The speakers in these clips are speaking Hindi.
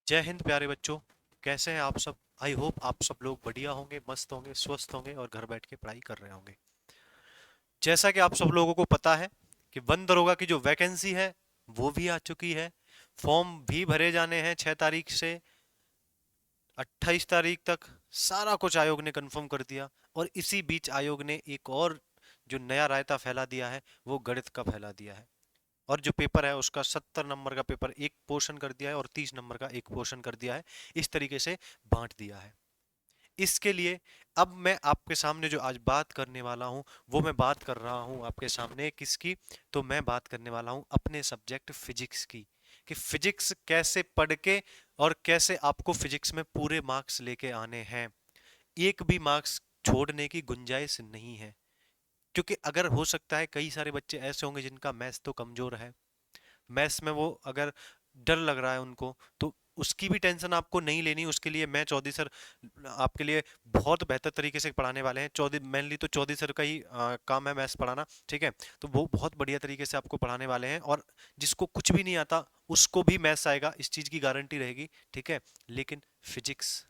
जय हिंद प्यारे बच्चों। कैसे हैं आप सब? आई होप आप सब लोग बढ़िया होंगे, मस्त होंगे, स्वस्थ होंगे और घर बैठ के पढ़ाई कर रहे होंगे। जैसा कि आप सब लोगों को पता है कि वन दरोगा की जो वैकेंसी है वो भी आ चुकी है। फॉर्म भी भरे जाने हैं 6 तारीख से 28 तारीख तक। सारा कुछ आयोग ने कंफर्म कर दिया। और इसी बीच आयोग ने एक और जो नया रायता फैला दिया है वो गणित का फैला दिया है। और जो पेपर है उसका 70 नंबर का पेपर एक पोर्शन कर दिया है और 30 नंबर का एक पोर्शन कर दिया है। इस तरीके से बांट दिया है। इसके लिए अब मैं आपके सामने जो आज बात करने वाला हूं वो मैं बात कर रहा हूं आपके सामने किसकी। तो मैं बात करने वाला हूं अपने सब्जेक्ट फिजिक्स की, कि फिजिक्स कैसे पढ़ के और कैसे आपको फिजिक्स में पूरे मार्क्स लेके आने हैं। एक भी मार्क्स छोड़ने की गुंजाइश नहीं है। क्योंकि अगर हो सकता है कई सारे बच्चे ऐसे होंगे जिनका मैथ्स तो कमजोर है, मैथ्स में वो अगर डर लग रहा है उनको, तो उसकी भी टेंशन आपको नहीं लेनी। उसके लिए मैं चौधरी सर आपके लिए बहुत बेहतर तरीके से पढ़ाने वाले हैं। चौधरी मेनली तो चौधरी सर का ही काम है मैथ्स पढ़ाना, ठीक है। तो वो बहुत बढ़िया तरीके से आपको पढ़ाने वाले हैं और जिसको कुछ भी नहीं आता उसको भी मैथ्स आएगा, इस चीज़ की गारंटी रहेगी, ठीक है। लेकिन फिजिक्स,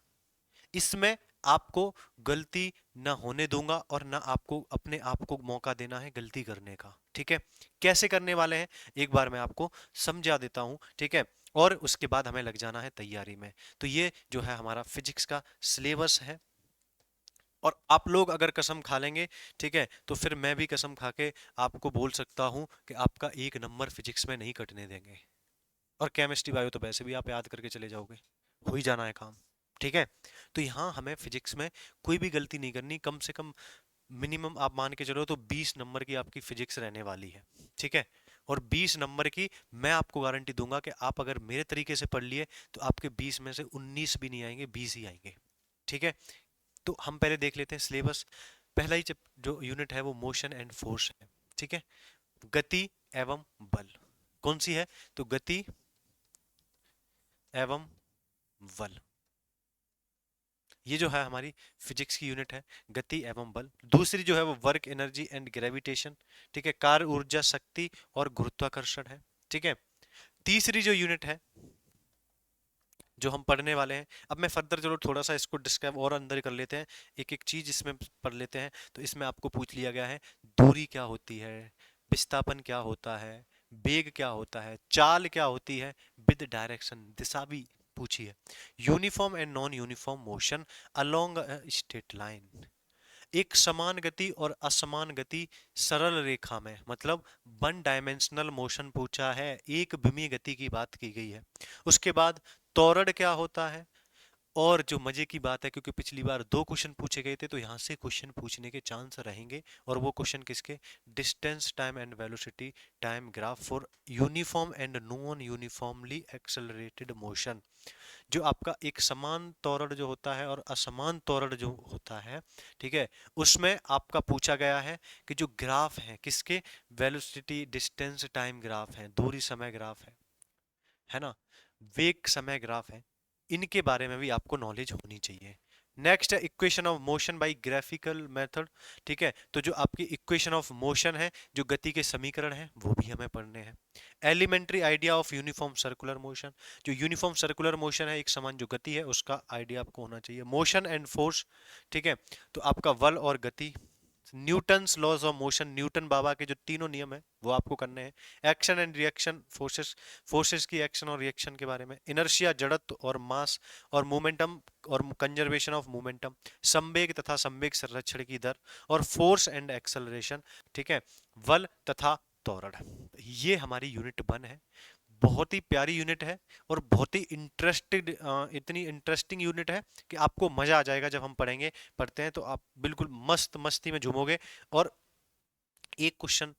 इसमें आपको गलती ना होने दूंगा और ना आपको अपने आप को मौका देना है गलती करने का, ठीक है। कैसे करने वाले हैं एक बार मैं आपको समझा देता हूं, ठीक है। और उसके बाद हमें लग जाना है तैयारी में। तो ये जो है हमारा फिजिक्स का सिलेबस है। और आप लोग अगर कसम खा लेंगे, ठीक है, तो फिर मैं भी कसम खा के आपको बोल सकता हूं कि आपका 1 नंबर फिजिक्स में नहीं कटने देंगे। और केमिस्ट्री बायो तो वैसे भी आप याद करके चले जाओगे, हो ही जाना है काम, ठीक है। तो यहाँ हमें फिजिक्स में कोई भी गलती नहीं करनी। कम से कम मिनिमम आप मान के चलो तो 20 नंबर की आपकी फिजिक्स रहने वाली है, ठीक है। और 20 नंबर की मैं आपको गारंटी दूंगा कि आप अगर मेरे तरीके से पढ़ लिए तो आपके 20 में से 19 भी नहीं आएंगे, 20 ही आएंगे, ठीक है। तो हम पहले देख लेते हैं सिलेबस। पहला ही जो यूनिट है वो मोशन एंड फोर्स है, ठीक है। गति एवं बल कौन सी है? तो गति एवं बल, ये जो है हमारी फिजिक्स की यूनिट है, गति एवं बल। दूसरी जो है वो वर्क एनर्जी एंड ग्रेविटेशन, ठीक है, कार्य ऊर्जा शक्ति और गुरुत्वाकर्षण है, ठीक है। तीसरी जो यूनिट है जो हम पढ़ने वाले हैं, अब मैं फर्दर चलो थोड़ा सा इसको डिस्क्राइब और अंदर कर लेते हैं, एक एक चीज इसमें पढ़ लेते हैं। तो इसमें आपको पूछ लिया गया है दूरी क्या होती है, विस्थापन क्या होता है, वेग क्या होता है, चाल क्या होती है, विद डायरेक्शन दिशा भी पूछी है। Uniform and non uniform motion along a straight line, एक समान गति और असमान गति सरल रेखा में, मतलब वन डायमेंशनल मोशन पूछा है, एक विमीय गति की बात की गई है। उसके बाद त्वरण क्या होता है। और जो मजे की बात है, क्योंकि पिछली बार 2 क्वेश्चन पूछे गए थे तो यहाँ से क्वेश्चन पूछने के चांस रहेंगे। और वो क्वेश्चन किसके? Distance time and velocity time graph for uniform and non uniformly accelerated motion. जो आपका एक समान त्वरण जो होता है और असमान त्वरण जो होता है, ठीक है, उसमें आपका पूछा गया है कि जो ग्राफ है किसके, वेलोसिटी डिस्टेंस टाइम ग्राफ है, दूरी समय ग्राफ है ना, वेग समय ग्राफ है, इनके बारे में भी आपको नॉलेज होनी चाहिए। नेक्स्ट है equation of motion by graphical method, ठीक है। तो जो आपकी इक्वेशन ऑफ मोशन है, जो गति के समीकरण है, वो भी हमें पढ़ने हैं। Elementary idea of uniform circular motion, जो यूनिफॉर्म सर्कुलर मोशन है, एक समान जो गति है उसका आइडिया आपको होना चाहिए। मोशन एंड फोर्स, ठीक है, तो आपका बल और गति। Newton's laws of motion, Newton बाबा के जो तीनों नियम है वो आपको करने हैं। Action and reaction forces, forces की एक्शन और रिएक्शन के बारे में। इनर्शिया जड़त्व और मास और मोमेंटम और कंजर्वेशन ऑफ मोमेंटम, संवेग तथा संवेग संरक्षण की दर और फोर्स एंड एक्सेलरेशन, ठीक है, बल तथा त्वरण। ये हमारी यूनिट 1 है। बहुत ही प्यारी यूनिट है और बहुत ही इंटरेस्टेड, इतनी इंटरेस्टिंग यूनिट है कि आपको मजा आ जाएगा जब हम पढ़ेंगे। पढ़ते हैं तो आप बिल्कुल मस्त मस्ती में झूमोगे और एक क्वेश्चन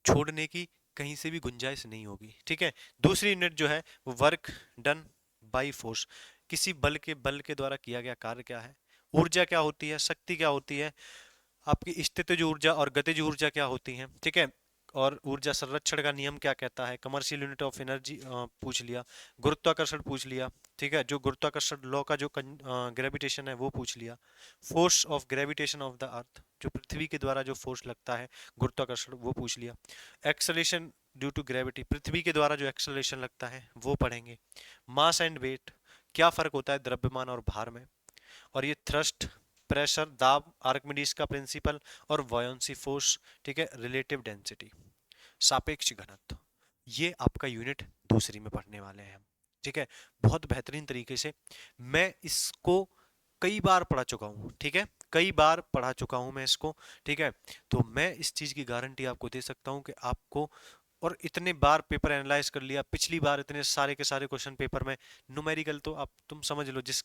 छोड़ने की कहीं से भी गुंजाइश नहीं होगी, ठीक है। दूसरी यूनिट जो है वो वर्क डन बाय फोर्स, किसी बल के द्वारा किया गया कार्य क्या है, ऊर्जा क्या होती है, शक्ति क्या होती है, आपकी स्थितिज ऊर्जा और गतिज ऊर्जा क्या होती है, ठीक है। और ऊर्जा संरक्षण का नियम क्या कहता है, कमर्शियल यूनिट ऑफ एनर्जी पूछ लिया। गुरुत्वाकर्षण पूछ लिया, ठीक है, जो गुरुत्वाकर्षण लॉ का जो ग्रेविटेशन है वो पूछ लिया। Force of gravitation of the earth, जो पृथ्वी के द्वारा जो फोर्स लगता है गुरुत्वाकर्षण, वो पूछ लिया। एक्सेलरेशन ड्यू टू ग्रेविटी, पृथ्वी के द्वारा जो एक्सेलरेशन लगता है वो पढ़ेंगे। मास एंड वेट, क्या फर्क होता है द्रव्यमान और भार में, और ये थ्रस्ट, प्रेशर, दाब, आर्किमिडीज का प्रिंसिपल, और वॉयंसी फोर्स, ठीक है, रिलेटिव डेंसिटी, सापेक्ष घनत्व, ये आपका यूनिट दूसरी में पढ़ने वाले हैं हम, ठीक है। बहुत बेहतरीन तरीके से मैं इसको कई बार पढ़ा चुका हूँ, ठीक है, कई बार पढ़ा चुका हूँ मैं इसको, ठीक है। तो मैं इस चीज की गारंटी आपको दे सकता हूँ कि आपको, और इतने बार पेपर एनालाइज कर लिया, पिछली बार इतने सारे के सारे क्वेश्चन पेपर में न्यूमेरिकल, तो आप तुम समझ लो, जिस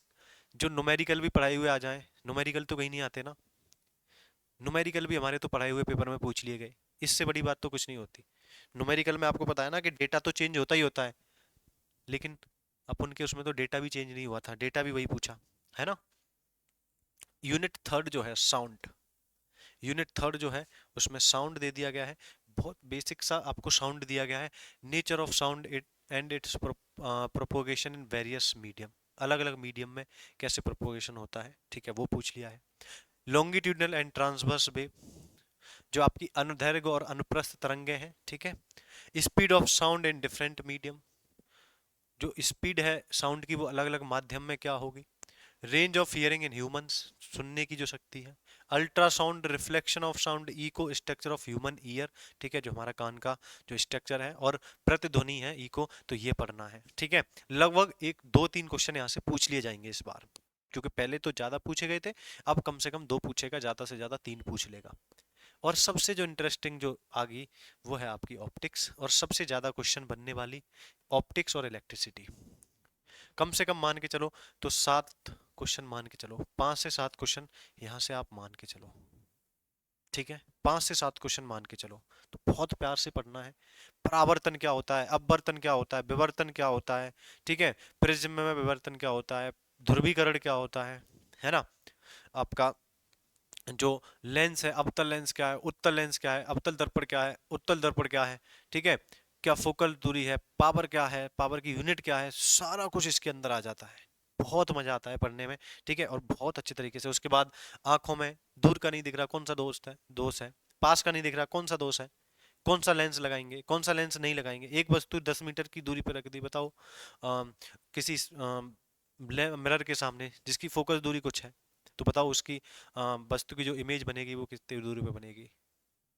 जो न्यूमेरिकल भी पढ़ाए हुए आ जाए, न्यूमेरिकल तो कहीं नहीं आते ना, न्यूमेरिकल भी हमारे तो पढ़ाए हुए पेपर में पूछ लिए गए, इससे बड़ी बात तो कुछ नहीं होती। न्यूमेरिकल में आपको पता है ना कि डेटा तो चेंज होता ही होता है, लेकिन अपन के उसमें तो डेटा भी चेंज नहीं हुआ था, डेटा भी वही पूछा, है ना। यूनिट थर्ड जो है साउंड, यूनिट थर्ड जो है उसमें साउंड दे दिया गया है, बहुत बेसिक सा आपको साउंड दिया गया है, nature of sound it and it's propagation in various medium, अलग अलग मीडियम में कैसे प्रोपोगेशन होता है, ठीक है, वो पूछ लिया है। लॉन्गिट्यूडनल एंड ट्रांसवर्स वेव, जो आपकी अनुदैर्घ्य और अनुप्रस्थ तरंगे हैं, ठीक है। Speed of sound in different medium, जो स्पीड है साउंड की वो अलग अलग माध्यम में क्या होगी। Range of hearing in humans, सुनने की जो शक्ति है। Ultrasound, reflection of sound, echo structure of human ear, ठीक है, जो हमारा कान का जो स्ट्रक्चर है, और प्रतिध्वनि है इको, तो ये पढ़ना है, ठीक है। लगभग एक दो तीन क्वेश्चन यहाँ से पूछ लिए जाएंगे इस बार, क्योंकि पहले तो ज्यादा पूछे गए थे, अब कम से कम दो पूछेगा, ज्यादा से ज्यादा तीन पूछ लेगा। और सबसे जो इंटरेस्टिंग जो आ गई वो है आपकी ऑप्टिक्स, और सबसे ज्यादा क्वेश्चन बनने वाली ऑप्टिक्स और इलेक्ट्रिसिटी। कम से कम मान के चलो तो 7 क्वेश्चन, मान के चलो 5 से 7 क्वेश्चन यहाँ से आप मान के चलो, ठीक है, 5 से 7 क्वेश्चन मान के चलो। तो बहुत प्यार से पढ़ना है। परावर्तन क्या होता है, अपवर्तन क्या होता है, विवर्तन क्या होता है, ठीक है, प्रिज्म में विवर्तन क्या होता है, ध्रुवीकरण क्या होता है ना। आपका जो लेंस है, अवतल लेंस क्या है, उत्तल लेंस क्या है, अवतल दर्पण क्या है, उत्तल दर्पण क्या है, ठीक है, क्या फोकल दूरी है, पावर क्या है, पावर की यूनिट क्या है, सारा कुछ इसके अंदर आ जाता है। बहुत मजा आता है पढ़ने में, ठीक है, और बहुत अच्छे तरीके से। उसके बाद आंखों में दूर का नहीं दिख रहा, कौन सा दोष है, पास का नहीं दिख रहा, कौन सा दोष है, कौन सा लेंस लगाएंगे, कौन सा लेंस नहीं लगाएंगे। एक वस्तु 10 मीटर की दूरी पर रख दी, बताओ किसी मिरर के सामने जिसकी फोकस दूरी कुछ है, तो बताओ उसकी वस्तु की जो इमेज बनेगी वो कितनी दूरी पे बनेगी,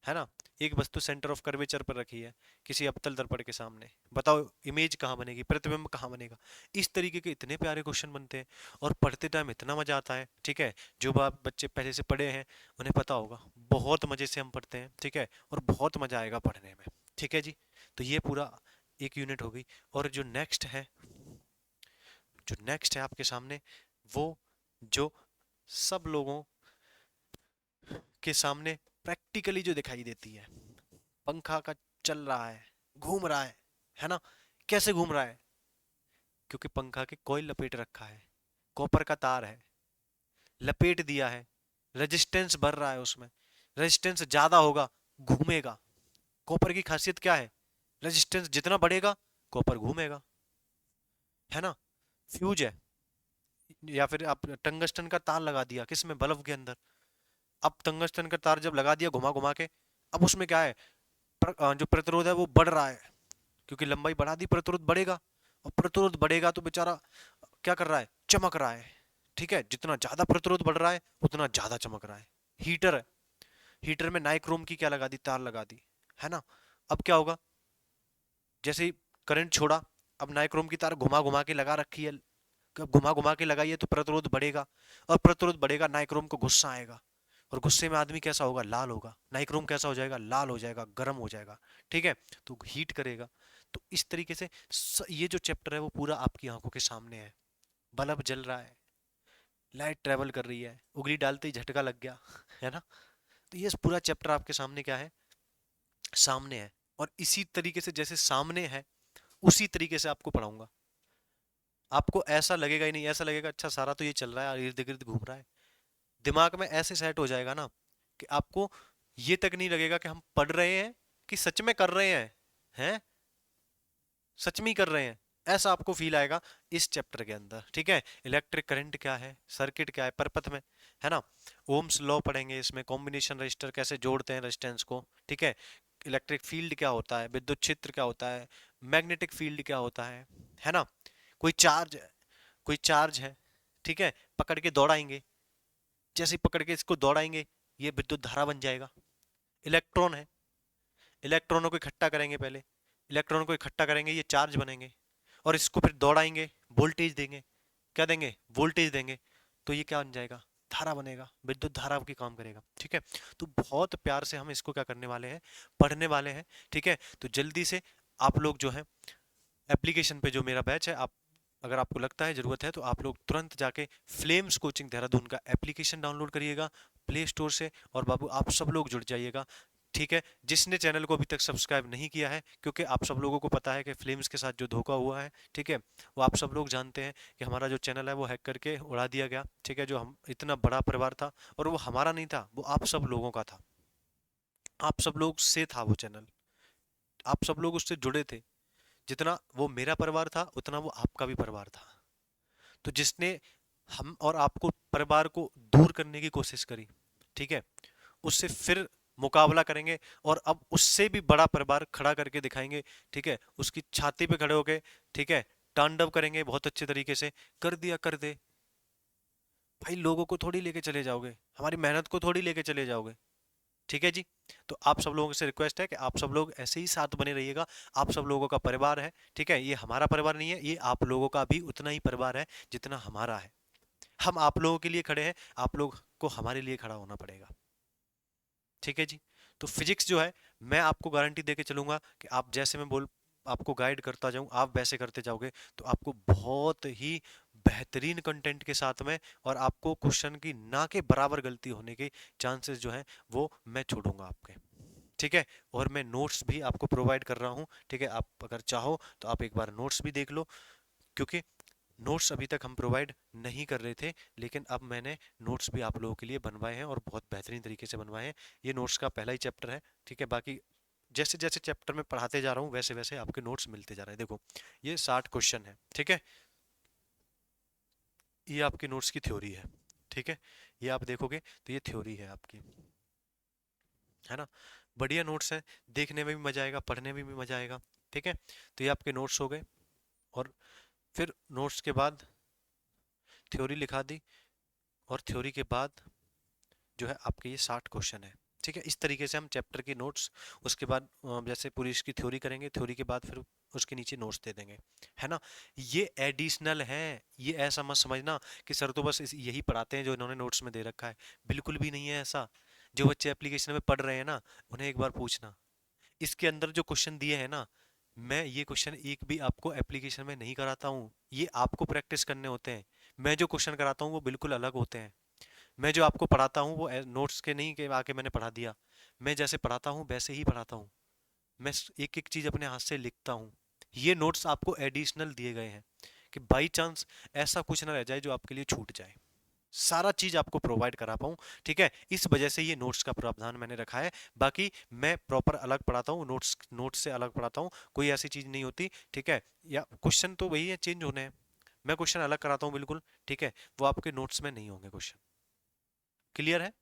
है ना। एक वस्तु सेंटर ऑफ कर्वेचर पर रखी है किसी अवतल दर्पण के सामने, बताओ इमेज कहाँ बनेगी, प्रतिबिंब कहाँ बनेगा। इस तरीके के इतने प्यारे क्वेश्चन बनते हैं, और पढ़ते टाइम इतना मजा आता है, ठीक है। जो बात बच्चे पहले से पढ़े हैं उन्हें पता होगा, बहुत मजे से हम पढ़ते हैं, ठीक है, और बहुत मजा आएगा पढ़ने में, ठीक है जी। तो ये पूरा एक यूनिट हो गई। और जो नेक्स्ट है आपके सामने, वो जो सब लोगों के सामने प्रैक्टिकली जो दिखाई देती है, पंखा का चल रहा है, घूम रहा है ना। कैसे घूम रहा है, क्योंकि पंखा के कॉइल लपेट रखा है, कॉपर का तार है, लपेट दिया है, रेजिस्टेंस बढ़ रहा है उसमें, रेजिस्टेंस ज्यादा होगा, घूमेगा। कॉपर की खासियत क्या है, रेजिस्टेंस जितना बढ़ेगा कॉपर घूमेगा, है ना। फ्यूज है, या फिर आप टंगस्टन का तार लगा दिया किसमें, बल्ब के अंदर। अब टंगस्टन का तार जब लगा दिया घुमा घुमा के, अब उसमें क्या है, जो प्रतिरोध है वो बढ़ रहा है, क्योंकि लंबाई बढ़ा दी, प्रतिरोध बढ़ेगा, और प्रतिरोध बढ़ेगा तो बेचारा क्या कर रहा है, चमक रहा है, ठीक है। जितना ज्यादा प्रतिरोध बढ़ रहा है उतना ज्यादा चमक रहा है। हीटर है, हीटर में नाइक्रोम की क्या लगा दी, तार लगा दी, है ना। अब क्या होगा, जैसे ही करंट छोड़ा, अब नाइक्रोम की तार घुमा घुमा के लगा रखी है, घुमा घुमा के लगाइए तो प्रतिरोध बढ़ेगा, और प्रतिरोध बढ़ेगा, नाइक्रोम को गुस्सा आएगा, और गुस्से में आदमी कैसा होगा, लाल होगा, नाइक्रोम कैसा हो जाएगा, लाल हो जाएगा, गर्म हो जाएगा, ठीक है, तो हीट करेगा। तो इस तरीके से ये जो चैप्टर है वो पूरा आपकी आंखों के सामने है। बल्ब जल रहा है, लाइट ट्रेवल कर रही है, उंगली डालते ही झटका लग गया है ना। तो ये पूरा चैप्टर आपके सामने क्या है, सामने है। और इसी तरीके से जैसे सामने है उसी तरीके से आपको पढ़ाऊंगा। आपको ऐसा लगेगा ही नहीं, ऐसा लगेगा अच्छा सारा तो ये चल रहा है, इर्द गिर्द घूम रहा है, दिमाग में ऐसे सेट हो जाएगा ना कि आपको ये तक नहीं लगेगा कि हम पढ़ रहे हैं कि सच में कर रहे हैं सच में ही कर रहे हैं, ऐसा आपको फील आएगा इस चैप्टर के अंदर, ठीक है। इलेक्ट्रिक करंट क्या है, सर्किट क्या है परपथ में, है ना। ओम्स लॉ पढ़ेंगे इसमें, कॉम्बिनेशन रजिस्टर कैसे जोड़ते हैं रेजिस्टेंस को, ठीक है। इलेक्ट्रिक फील्ड क्या होता है, विद्युत क्षेत्र क्या होता है, मैग्नेटिक फील्ड क्या होता है ना। कोई चार्ज कोई चार्ज है, ठीक है, पकड़ के दौड़ाएंगे, जैसे ही पकड़ के इसको दौड़ाएंगे ये विद्युत धारा बन जाएगा। इलेक्ट्रॉन है, इलेक्ट्रॉनों को इकट्ठा करेंगे, पहले इलेक्ट्रॉनों को इकट्ठा करेंगे, ये चार्ज बनेंगे, और इसको फिर दौड़ाएंगे, वोल्टेज देंगे, क्या देंगे, वोल्टेज देंगे, तो ये क्या बन जाएगा, धारा बनेगा, विद्युत धारा की काम करेगा। ठीक है, तो बहुत प्यार से हम इसको क्या करने वाले हैं, पढ़ने वाले हैं। ठीक है, तो जल्दी से आप लोग जो है एप्लीकेशन पे जो मेरा बैच है, आप अगर आपको लगता है ज़रूरत है तो आप लोग तुरंत जाके फ्लेम्स कोचिंग देहरादून का एप्लीकेशन डाउनलोड करिएगा प्ले स्टोर से, और बाबू आप सब लोग जुड़ जाइएगा। ठीक है, जिसने चैनल को अभी तक सब्सक्राइब नहीं किया है, क्योंकि आप सब लोगों को पता है कि फ्लेम्स के साथ जो धोखा हुआ है, ठीक है, वो आप सब लोग जानते हैं कि हमारा जो चैनल है वो हैक करके उड़ा दिया गया। ठीक है, जो हम इतना बड़ा परिवार था, और वो हमारा नहीं था, वो आप सब लोगों का था, आप सब लोग से था वो चैनल, आप सब लोग उससे जुड़े थे। जितना वो मेरा परिवार था उतना वो आपका भी परिवार था। तो जिसने हम और आपको परिवार को दूर करने की कोशिश करी, ठीक है, उससे फिर मुकाबला करेंगे, और अब उससे भी बड़ा परिवार खड़ा करके दिखाएंगे। ठीक है, उसकी छाती पे खड़े होके, ठीक है, तांडव करेंगे बहुत अच्छे तरीके से। कर दिया कर दे भाई, लोगों को थोड़ी लेके चले जाओगे, हमारी मेहनत को थोड़ी लेके चले जाओगे। ठीक है जी, तो आप सब लोगों से रिक्वेस्ट है कि आप सब लोग ऐसे ही साथ बने रहिएगा। आप सब लोगों का परिवार है, ठीक है, ये हमारा परिवार नहीं है, ये आप लोगों का भी उतना ही परिवार है जितना हमारा है। हम आप लोगों के लिए खड़े हैं, आप लोग को हमारे लिए खड़ा होना पड़ेगा। ठीक है जी, तो फिजिक्स जो है, मैं आपको गारंटी देके चलूंगा कि आप जैसे मैं बोल आपको गाइड करता जाऊं, आप वैसे करते जाओगे, तो आपको बहुत ही बेहतरीन कंटेंट के साथ में, और आपको क्वेश्चन की ना के बराबर गलती होने के चांसेस जो है वो मैं छोड़ूंगा आपके। ठीक है, और मैं नोट्स भी आपको प्रोवाइड कर रहा हूँ। ठीक है, आप अगर चाहो तो आप एक बार नोट्स भी देख लो, क्योंकि नोट्स अभी तक हम प्रोवाइड नहीं कर रहे थे, लेकिन अब मैंने नोट्स भी आप लोगों के लिए बनवाए हैं, और बहुत बेहतरीन तरीके से बनवाए हैं। ये नोट्स का पहला ही चैप्टर है। ठीक है, बाकी जैसे जैसे चैप्टर में पढ़ाते जा रहा हूँ वैसे वैसे आपके नोट्स मिलते जा रहे हैं। देखो, ये 60 क्वेश्चन है। ठीक है, ये आपकी नोट्स की थ्योरी है। ठीक है, ये आप देखोगे तो ये थ्योरी है आपकी, है ना, बढ़िया नोट्स है, देखने में भी मजा आएगा, पढ़ने में भी मजा आएगा। ठीक है, तो ये आपके नोट्स हो गए, और फिर नोट्स के बाद थ्योरी लिखा दी, और थ्योरी के बाद जो है आपके ये 60 क्वेश्चन है। ठीक है, इस तरीके से हम चैप्टर के नोट्स, उसके बाद जैसे पूरी इसकी थ्योरी करेंगे, थ्योरी के बाद फिर उसके नीचे नोट्स दे देंगे, है ना। ये एडिशनल है, ये ऐसा मत समझना कि सर तो बस यही पढ़ाते हैं जो इन्होंने नोट्स में दे रखा है, बिल्कुल भी नहीं है ऐसा। जो बच्चे एप्लीकेशन में पढ़ रहे हैं ना, उन्हें एक बार पूछना, इसके अंदर जो क्वेश्चन दिए हैं ना, मैं ये क्वेश्चन एक भी आपको एप्लीकेशन में नहीं कराता हूँ, ये आपको प्रैक्टिस करने होते हैं। मैं जो क्वेश्चन कराता हूँ वो बिल्कुल अलग होते हैं। मैं जो आपको पढ़ाता हूँ वो नोट्स के नहीं के आके मैंने पढ़ा दिया, मैं जैसे पढ़ाता हूँ वैसे ही पढ़ाता हूँ। मैं एक एक चीज अपने हाथ से लिखता हूँ। ये नोट्स आपको एडिशनल दिए गए हैं कि बाई चांस ऐसा कुछ ना रह जाए जो आपके लिए छूट जाए, सारा चीज आपको प्रोवाइड करा पाऊँ। ठीक है, इस वजह से ये नोट्स का प्रावधान मैंने रखा है। बाकी मैं प्रॉपर अलग पढ़ाता हूँ, नोट्स से अलग पढ़ाता हूँ, कोई ऐसी चीज नहीं होती। ठीक है, या क्वेश्चन तो वही है, चेंज होने हैं, मैं क्वेश्चन अलग कराता हूँ बिल्कुल। ठीक है, वो आपके नोट्स में नहीं होंगे क्वेश्चन। क्लियर है?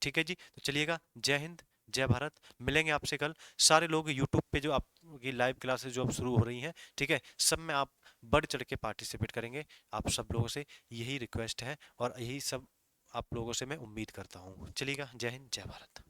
ठीक है जी, तो चलिएगा, जय हिंद, जय भारत। मिलेंगे आपसे कल। सारे लोग यूट्यूब पे जो आपकी लाइव क्लासेस जो अब शुरू हो रही हैं, ठीक है, सब में आप बढ़ चढ़ के पार्टिसिपेट करेंगे। आप सब लोगों से यही रिक्वेस्ट है, और यही सब आप लोगों से मैं उम्मीद करता हूँ। चलिएगा, जय हिंद, जय भारत।